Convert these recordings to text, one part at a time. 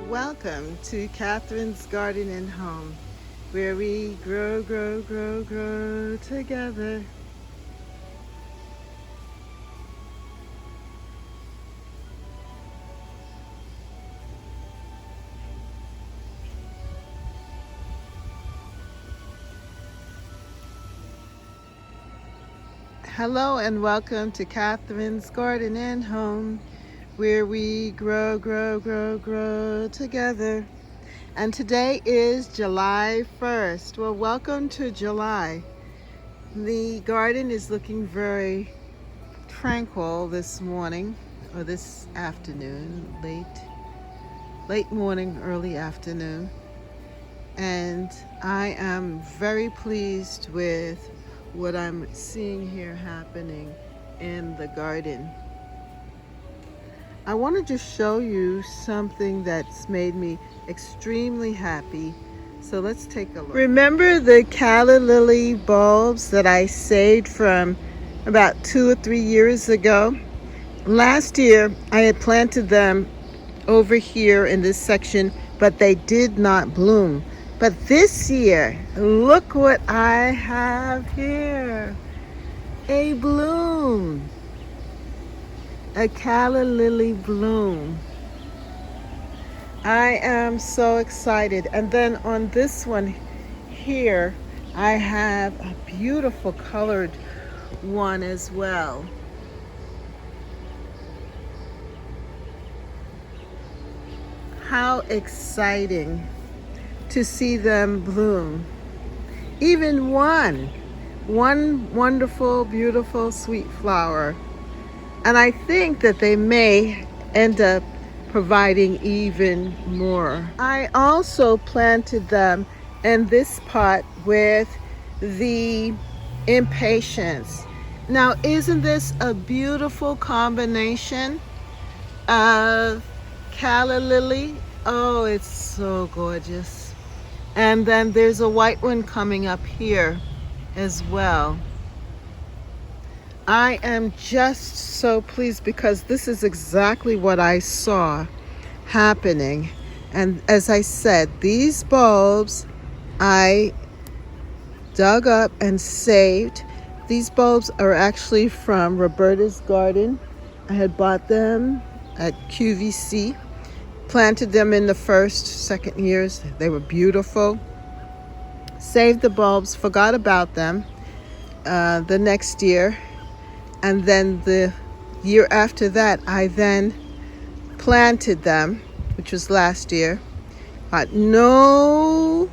Welcome to Catherine's Garden and Home, where we grow, grow, grow, grow together. Hello and welcome to Catherine's Garden and Home, where we grow, grow, grow, grow together. And today is July 1st. Well, welcome to July. The garden is looking very tranquil this morning, or this afternoon, late morning, early afternoon. And I am very pleased with what I'm seeing here happening in the garden. I wanted to show you something that's made me extremely happy. So let's take a look. Remember the Callie Lily bulbs that I saved from about 2 or 3 years ago? Last year I had planted them over here in this section, but they did not bloom. But this year, look what I have here. A bloom. A Callie Lily bloom. I am so excited. And then on this one here, I have a beautiful colored one as well. How exciting to see them bloom. Even one wonderful, beautiful, sweet flower. And I think that they may end up providing even more. I also planted them in this pot with the impatiens. Now, isn't this a beautiful combination of Callie Lily? Oh, it's so gorgeous. And then there's a white one coming up here as well. I am just so pleased because this is exactly what I saw happening. And as I said, these bulbs I dug up and saved. These bulbs are actually from Roberta's garden. I had bought them at QVC. Planted them in the first, second years. They were beautiful. Saved the bulbs, forgot about them the next year. And then the year after that, I then planted them, which was last year. Got no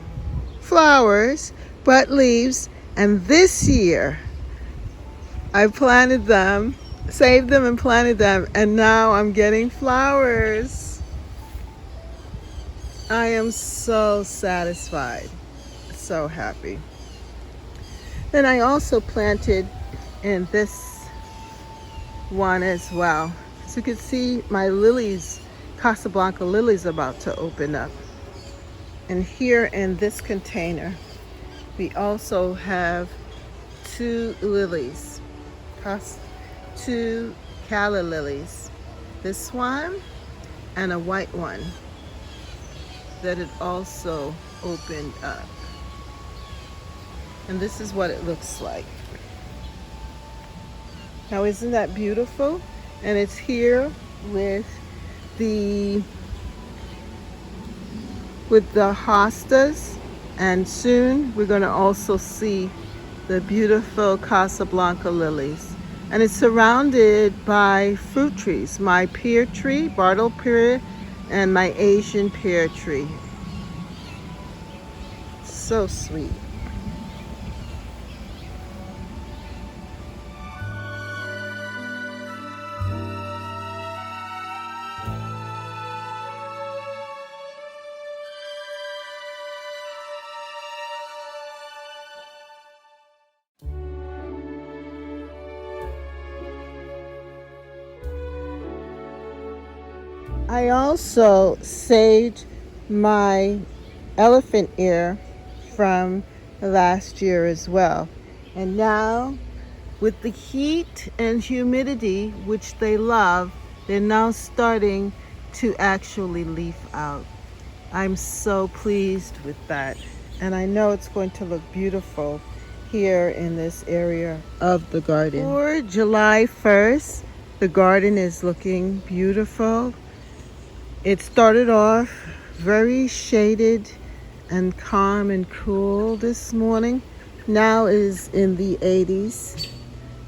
flowers, but leaves. And this year, I planted them, saved them and planted them, and now I'm getting flowers. I am so satisfied, so happy. Then I also planted in this one as well. As you can see, my lilies, Casablanca lilies, about to open up. And here in this container, we also have 2 lilies, 2 Callie lilies. This one and a white one that had also opened up. And this is what it looks like. Now, isn't that beautiful? And it's here with the hostas, and soon we're going to also see the beautiful Casablanca lilies. And it's surrounded by fruit trees, my pear tree, Bartle pear, and my Asian pear tree. So sweet. I also saved my elephant ear from last year as well. And now, with the heat and humidity, which they love, they're now starting to actually leaf out. I'm so pleased with that. And I know it's going to look beautiful here in this area of the garden. For July 1st, the garden is looking beautiful. It started off very shaded and calm and cool this morning. Now is in the 80s,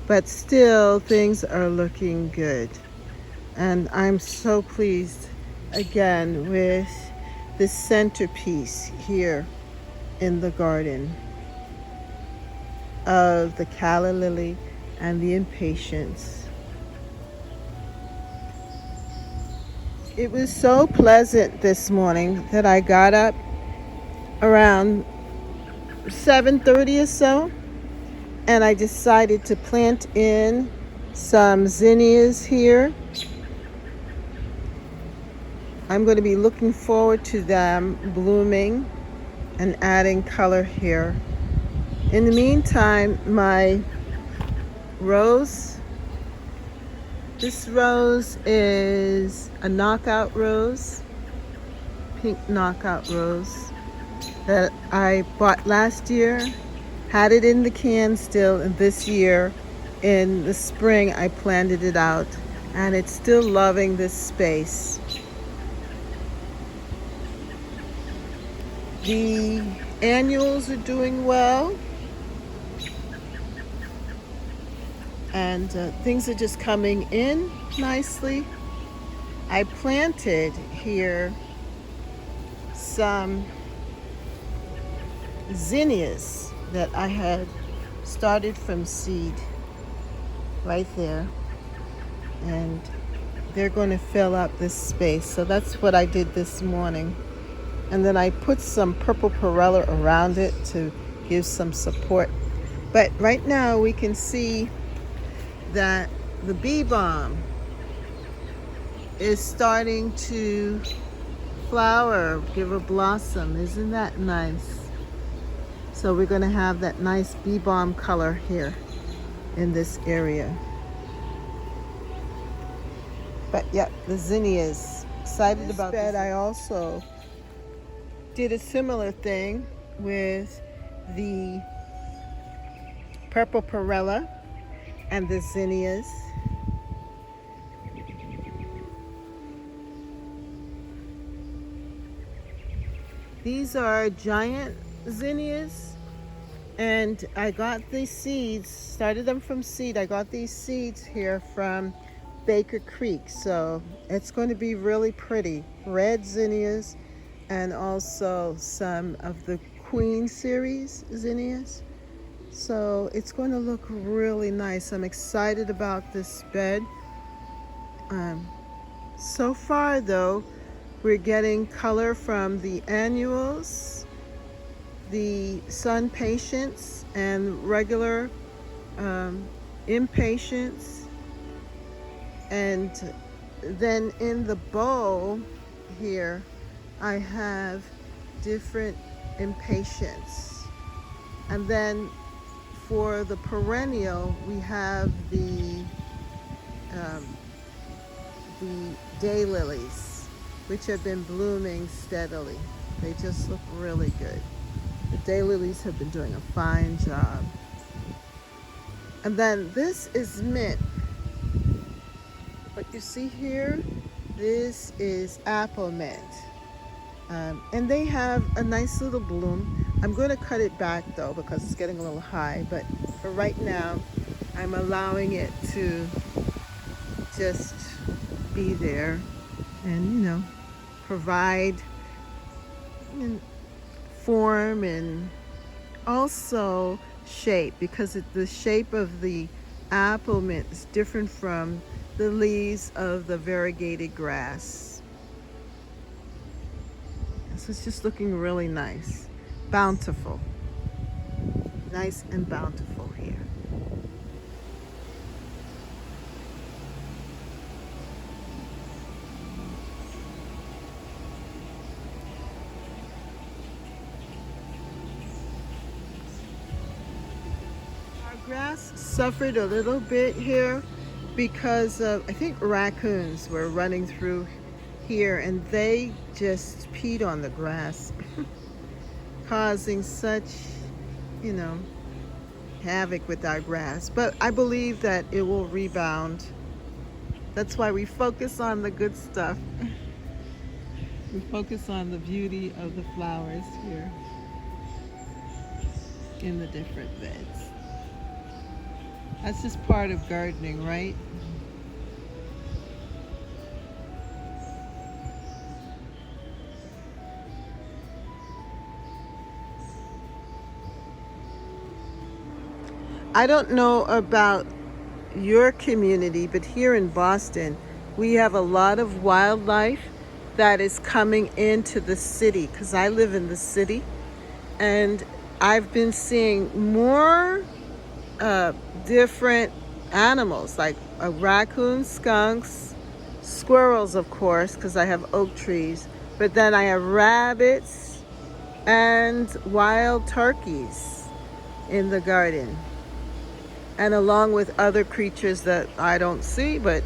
but still things are looking good. And I'm so pleased again with this centerpiece here in the garden of the Callie Lily and the impatiens. It was so pleasant this morning that I got up around 7:30 or so, and I decided to plant in some zinnias here. I'm going to be looking forward to them blooming and adding color here. In the meantime, my rose, this rose is a knockout rose, pink knockout rose that I bought last year, had it in the can still, and this year in the spring I planted it out, and it's still loving this space. The annuals are doing well, and things are just coming in nicely. I planted here some zinnias that I had started from seed right there, and they're going to fill up this space. So that's what I did this morning. And then I put some purple perilla around it to give some support. But right now we can see that the bee balm is starting to flower, give a blossom. Isn't that nice? So we're going to have that nice bee balm color here in this area. But yeah, the zinnias. Excited about that. I also did a similar thing with the purple perilla and the zinnias. These are giant zinnias, and I got these seeds, started them from seed. I got these seeds here from Baker Creek, so it's going to be really pretty. Red zinnias, and also some of the Queen series zinnias. So it's going to look really nice. I'm excited about this bed. So far though, we're getting color from the annuals, the sun patience, and regular impatiens. And then in the bowl here, I have different impatiens. And then for the perennial, we have the daylilies, which have been blooming steadily. They just look really good. The daylilies have been doing a fine job. And then this is mint. What you see here, this is apple mint. And they have a nice little bloom. I'm going to cut it back though because it's getting a little high, but for right now I'm allowing it to just be there and provide form and also shape, because the shape of the apple mint is different from the leaves of the variegated grass. So it's just looking really nice, bountiful, nice and bountiful here. Our grass suffered a little bit here because of, I think, raccoons were running through here, and they just peed on the grass, causing such, you know, havoc with our grass. But I believe that it will rebound. That's why we focus on the good stuff. We focus on the beauty of the flowers here in the different beds. That's just part of gardening, right? I don't know about your community, but here in Boston, we have a lot of wildlife that is coming into the city because I live in the city, and I've been seeing more different animals like raccoons, skunks, squirrels, of course, because I have oak trees, but then I have rabbits and wild turkeys in the garden, and along with other creatures that I don't see, but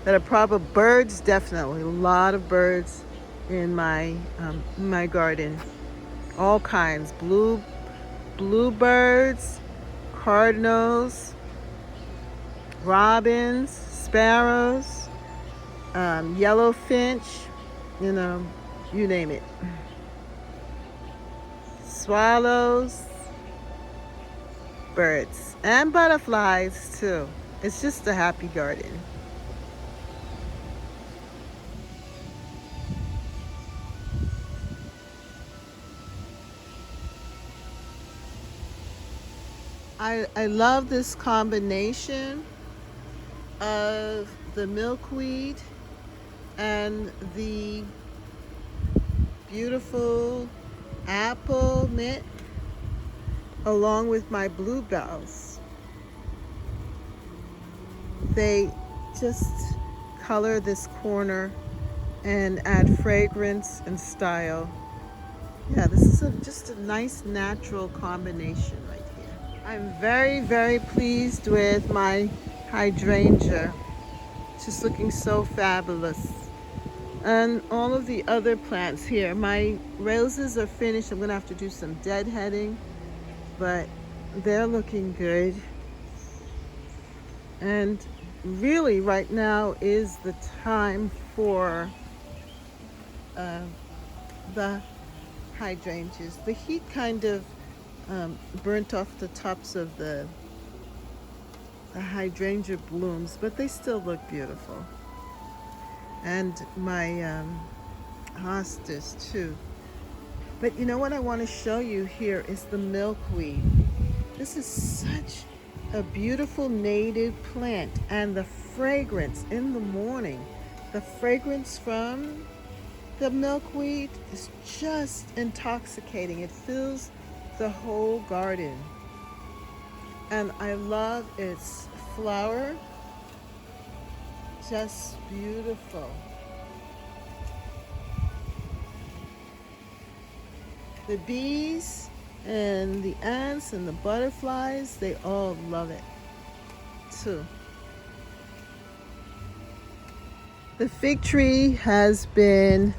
that are probably birds. Definitely a lot of birds in my garden, all kinds. Bluebirds, cardinals, robins, sparrows, yellowfinch, you know, you name it. Swallows, birds, and butterflies too. It's just a happy garden. I love this combination of the milkweed and the beautiful apple mint along with my bluebells. They just color this corner and add fragrance and style. Yeah, this is just a nice natural combination right here. I'm very, very pleased with my hydrangea. Just looking so fabulous. And all of the other plants here. My roses are finished. I'm gonna have to do some deadheading, but they're looking good. And really right now is the time for the hydrangeas. The heat kind of burnt off the tops of the hydrangea blooms, but they still look beautiful. And my hostas too. But you know what I want to show you here is the milkweed. This is such a beautiful native plant, and the fragrance in the morning, the fragrance from the milkweed is just intoxicating. It fills the whole garden. And I love its flower. Just beautiful. The bees and the ants and the butterflies, they all love it too. The fig tree has been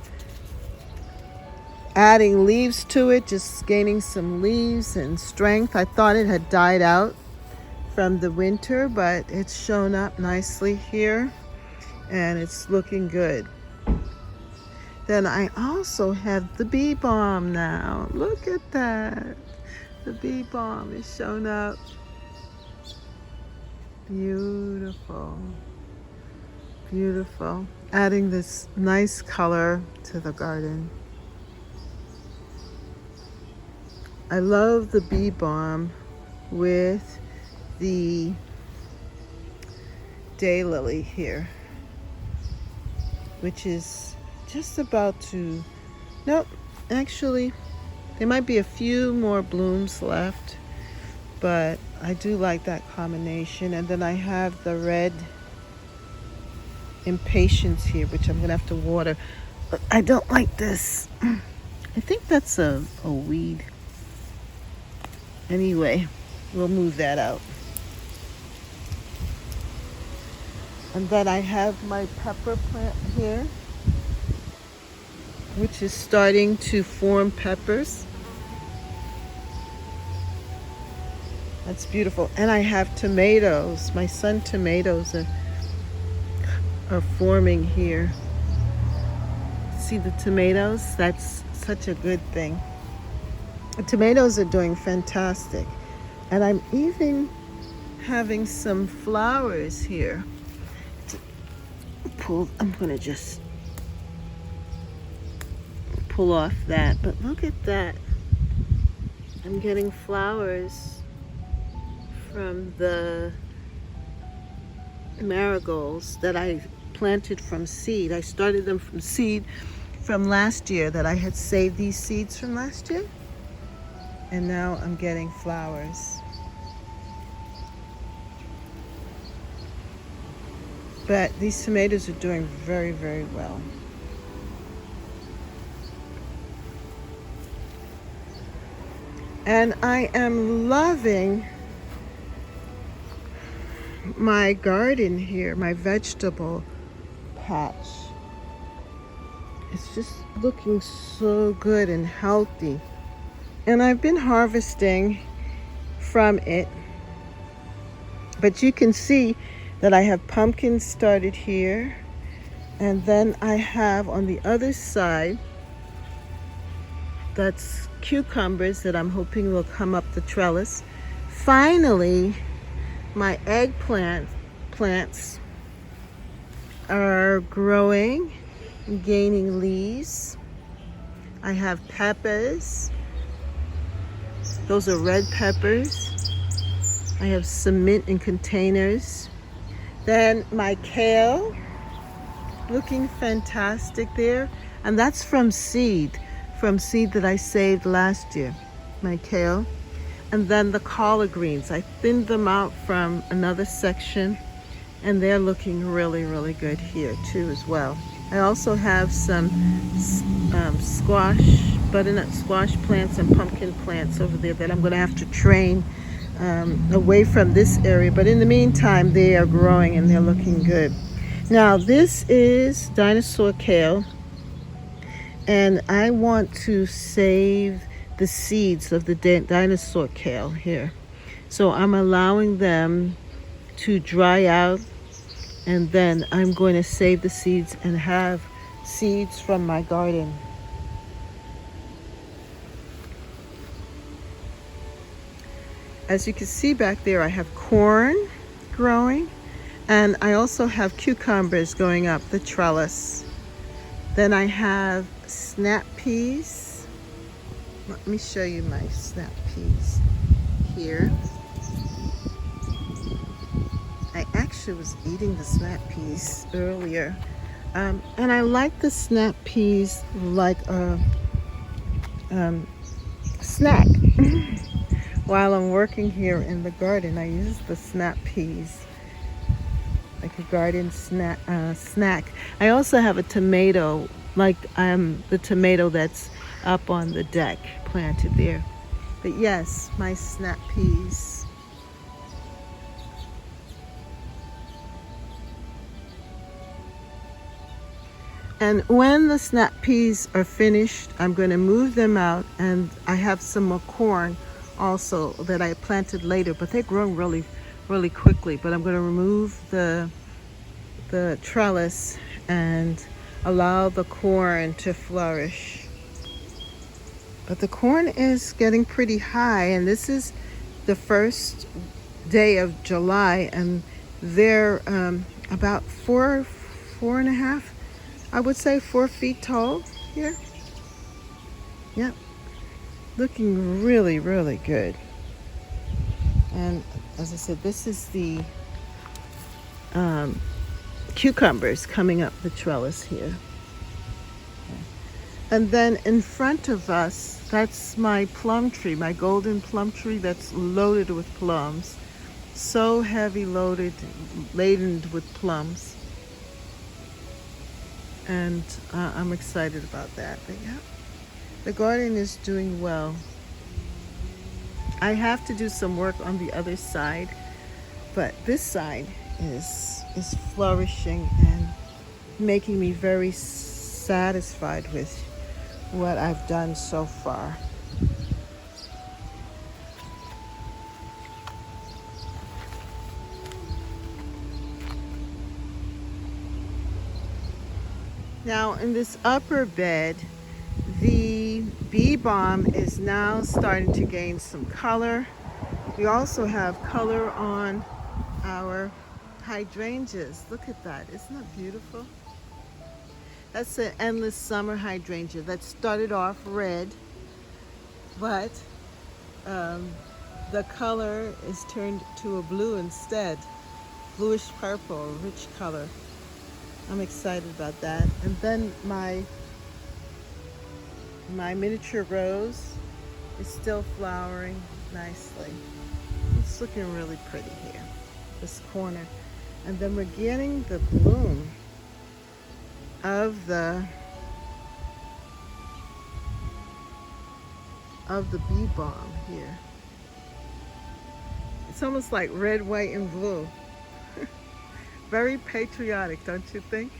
adding leaves to it, just gaining some leaves and strength. I thought it had died out from the winter, but it's shown up nicely here and it's looking good. Then I also have the bee balm now. Look at that. The bee balm is shown up. Beautiful. Beautiful. Adding this nice color to the garden. I love the bee balm with the daylily here, which is just about to, nope, actually there might be a few more blooms left, but I do like that combination. And then I have the red impatiens here, which I'm gonna have to water, but I don't like this. I think that's a weed. Anyway, we'll move that out. And then I have my pepper plant here. which is starting to form peppers. That's beautiful. And I have tomatoes. My sun tomatoes are forming here. See the tomatoes? That's such a good thing. The tomatoes are doing fantastic. And I'm even having some flowers here. I'm gonna just pull off that, but look at that. I'm getting flowers from the marigolds that I planted from seed. I started them from seed from last year, that I had saved these seeds from last year, and now I'm getting flowers. But these tomatoes are doing very, very well. And I am loving my garden here, my vegetable patch. It's just looking so good and healthy. And I've been harvesting from it. But you can see that I have pumpkins started here, and then I have on the other side, that's cucumbers that I'm hoping will come up the trellis. Finally, my eggplant plants are growing and gaining leaves. I have peppers. Those are red peppers. I have some mint in containers. Then my kale, looking fantastic there. And that's from seed that I saved last year, my kale. And then the collard greens, I thinned them out from another section, and they're looking really, really good here too as well. I also have some butternut squash plants and pumpkin plants over there that I'm gonna have to train away from this area, but in the meantime they are growing and they're looking good. Now this is dinosaur kale, and I want to save the seeds of the dinosaur kale here, so I'm allowing them to dry out, and then I'm going to save the seeds and have seeds from my garden. As you can see back there, I have corn growing, and I also have cucumbers going up the trellis. Then I have snap peas. Let me show you my snap peas here. I actually was eating the snap peas earlier. And I like the snap peas like a snack. While I'm working here in the garden, I use the snap peas like a garden snack. I also have a tomato, like the tomato that's up on the deck, planted there. But yes, my snap peas. And when the snap peas are finished, I'm going to move them out, and I have some more corn also that I planted later, but they're growing really, really quickly. But I'm going to remove the trellis and allow the corn to flourish. But the corn is getting pretty high, and this is the first day of July, and they're about four and a half, I would say 4 feet tall here. Yep. Looking really, really good. And as I said, this is the cucumbers coming up the trellis here. And then in front of us, that's my plum tree, my golden plum tree that's loaded with plums. So heavy laden with plums. And I'm excited about that. But yeah, the garden is doing well. I have to do some work on the other side, but this side is flourishing and making me very satisfied with what I've done so far. Now in this upper bed, the bee balm is now starting to gain some color. We also have color on our hydrangeas. Look at that, isn't that beautiful? That's an endless summer hydrangea that started off red, but the color is turned to a blue instead. Bluish purple, rich color. I'm excited about that. And then my miniature rose is still flowering nicely. It's looking really pretty here, this corner. And then we're getting the bloom of the bee balm here. It's almost like red, white, and blue. Very patriotic, don't you think?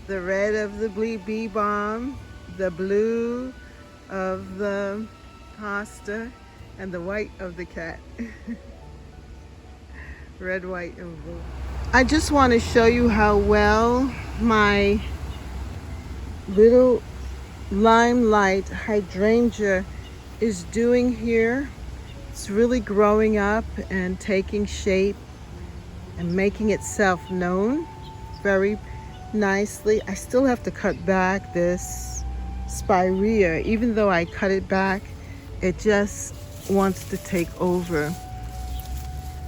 The red of the bee balm, the blue of the hosta, and the white of the cat. Red, white, and blue. I just want to show you how well my little limelight hydrangea is doing here. It's really growing up and taking shape and making itself known very nicely. I still have to cut back this spirea. Even though I cut it back, it just wants to take over.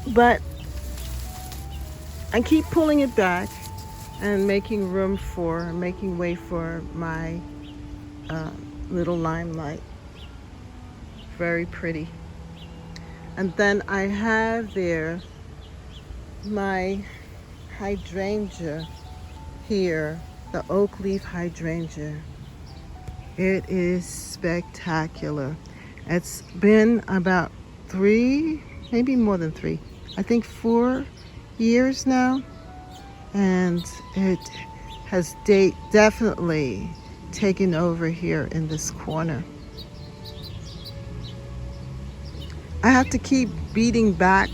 But I keep pulling it back and making way for my little limelight. Very pretty. And then I have there my hydrangea here, the oak leaf hydrangea. It is spectacular. It's been about 3, maybe more than 3, I think 4 years now, and it has definitely taken over here in this corner. I have to keep beating back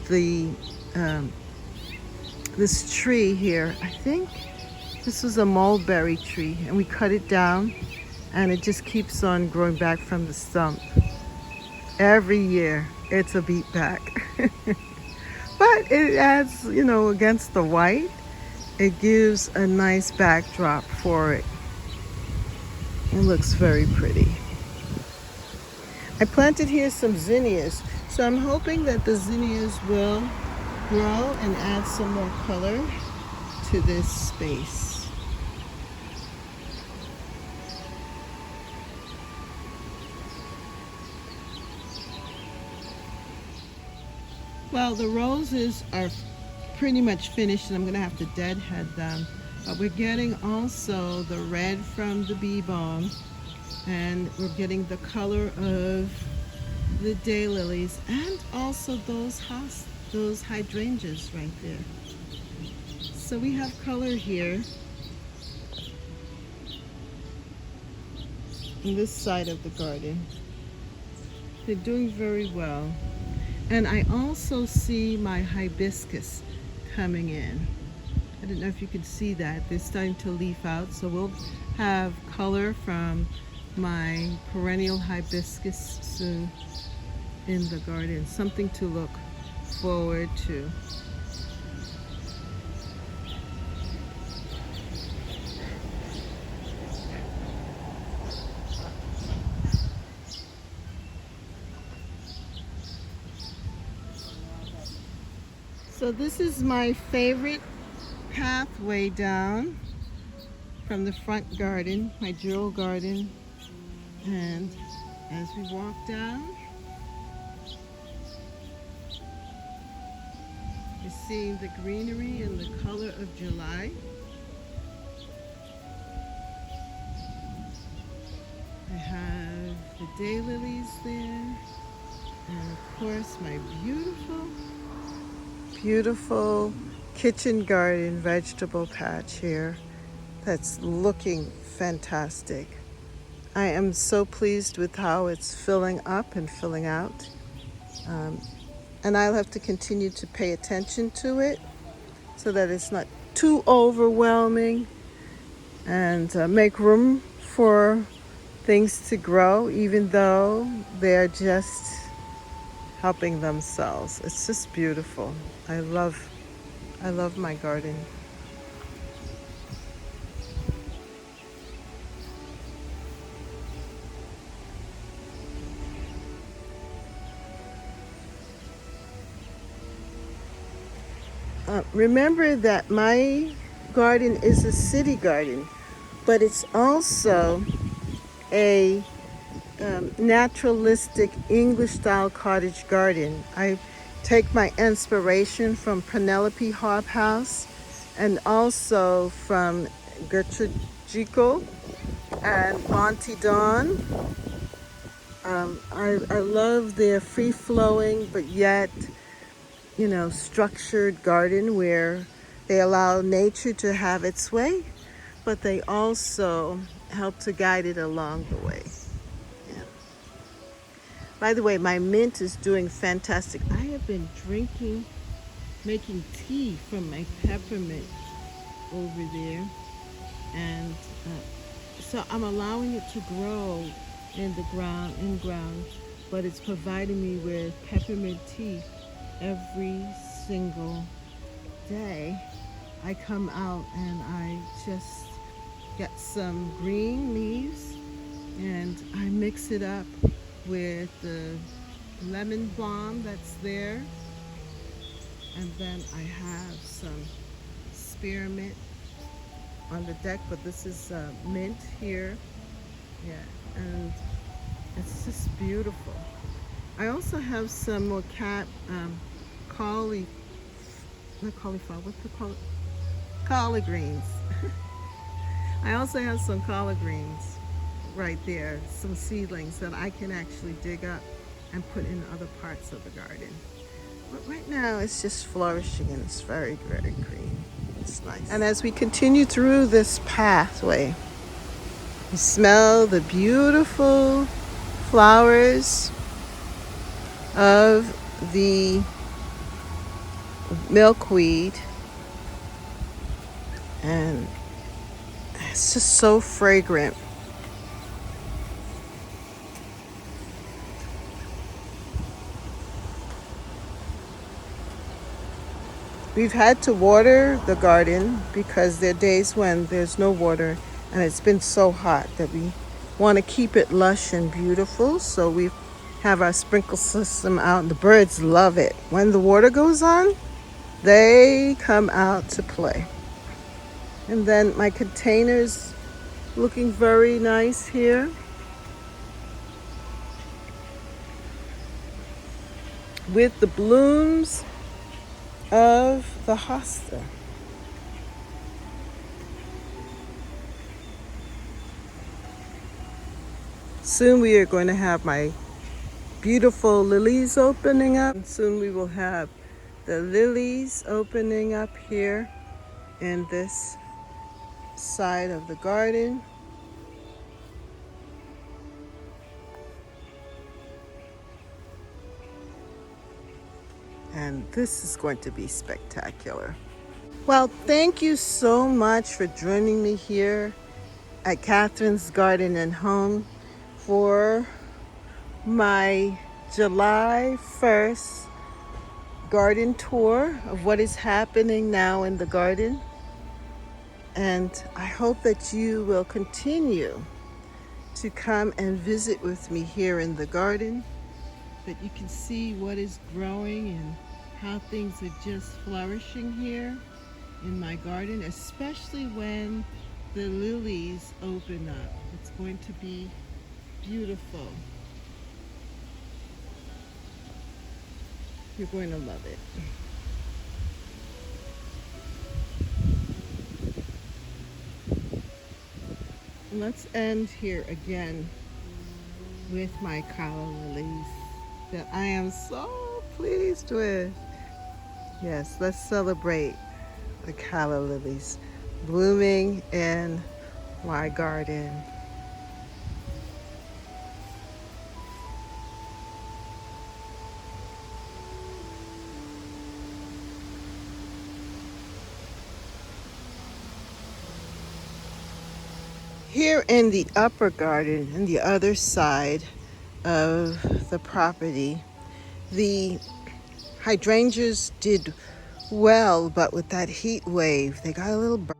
the this tree here. I think this was a mulberry tree, and we cut it down, and it just keeps on growing back from the stump. Every year, it's a beat back. But it adds, against the white, it gives a nice backdrop for it. It looks very pretty. I planted here some zinnias, so I'm hoping that the zinnias will grow and add some more color to this space. Well, the roses are pretty much finished, and I'm going to have to deadhead them. But we're getting also the red from the bee balm, and we're getting the color of the daylilies, and also those hydrangeas right there. So we have color here on this side of the garden. They're doing very well. And I also see my hibiscus coming in. I don't know if you can see that. They're starting to leaf out, so we'll have color from my perennial hibiscus soon in the garden. Something to look forward to. So this is my favorite pathway down from the front garden, my jewel garden. And as we walk down, you're seeing the greenery and the color of July. I have the daylilies there, and of course my beautiful kitchen garden vegetable patch here that's looking fantastic. I am so pleased with how it's filling up and filling out. And I'll have to continue to pay attention to it so that it's not too overwhelming, and make room for things to grow even though they're just helping themselves. It's just beautiful. I love my garden. Remember that my garden is a city garden, but it's also a naturalistic English style cottage garden. I take my inspiration from Penelope Hobhouse and also from Gertrude Jekyll and Monty Don. I love their free flowing but yet, structured garden where they allow nature to have its way, but they also help to guide it along the way. Yeah. By the way, my mint is doing fantastic. I have been making tea from my peppermint over there, and so I'm allowing it to grow in ground, but it's providing me with peppermint tea every single day. I come out and I just get some green leaves and I mix it up with the lemon balm that's there, and then I have some spearmint on the deck, but this is mint here. Yeah, and it's just beautiful. I also have some more not cauliflower, what's the call? Collard greens. I also have some collard greens right there, some seedlings that I can actually dig up and put in other parts of the garden. But right now it's just flourishing and it's very, very green. It's nice. And as we continue through this pathway, you smell the beautiful flowers of the milkweed, and it's just so fragrant. We've had to water the garden because there are days when there's no water and it's been so hot that we want to keep it lush and beautiful. So we have our sprinkle system out and the birds love it. When the water goes on, they come out to play. And then my containers looking very nice here. With the blooms of the hosta. Soon we are going to have my beautiful lilies opening up. And soon we will have the lilies opening up here in this side of the garden. And this is going to be spectacular. Well, thank you so much for joining me here at Catherine's Garden and Home for my July 1st garden tour of what is happening now in the garden. And I hope that you will continue to come and visit with me here in the garden, that you can see what is growing and how things are just flourishing here in my garden, especially when the lilies open up. It's going to be beautiful. You're going to love it. Let's end here again with my Callie Lilies that I am so pleased with. Yes, let's celebrate the calla lilies blooming in my garden. Here in the upper garden, in the other side of the property, the hydrangeas did well, but with that heat wave, they got a little burnt.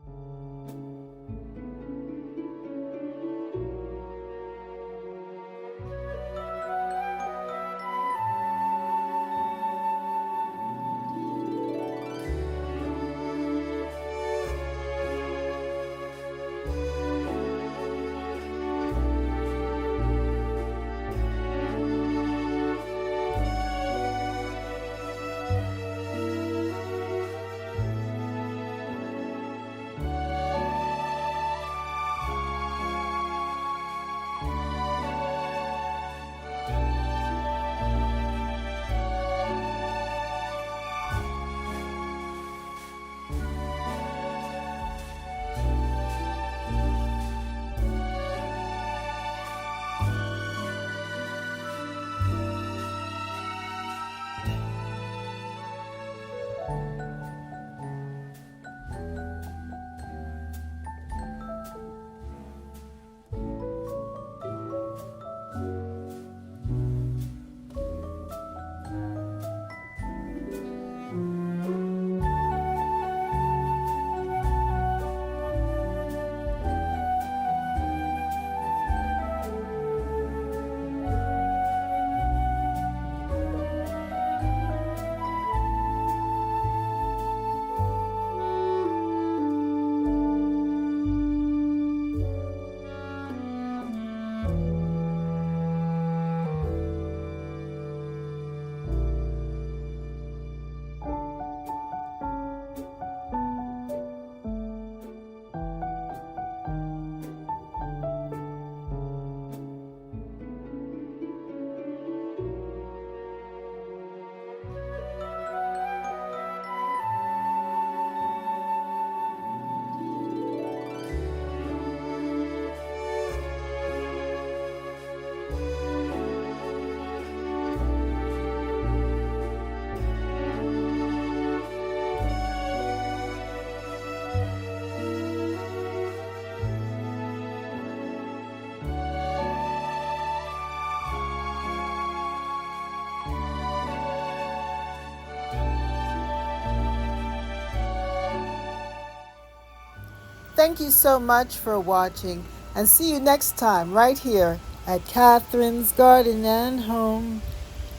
Thank you so much for watching, and see you next time right here at Catherine's Garden and Home.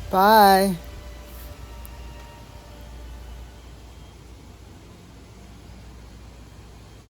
Bye.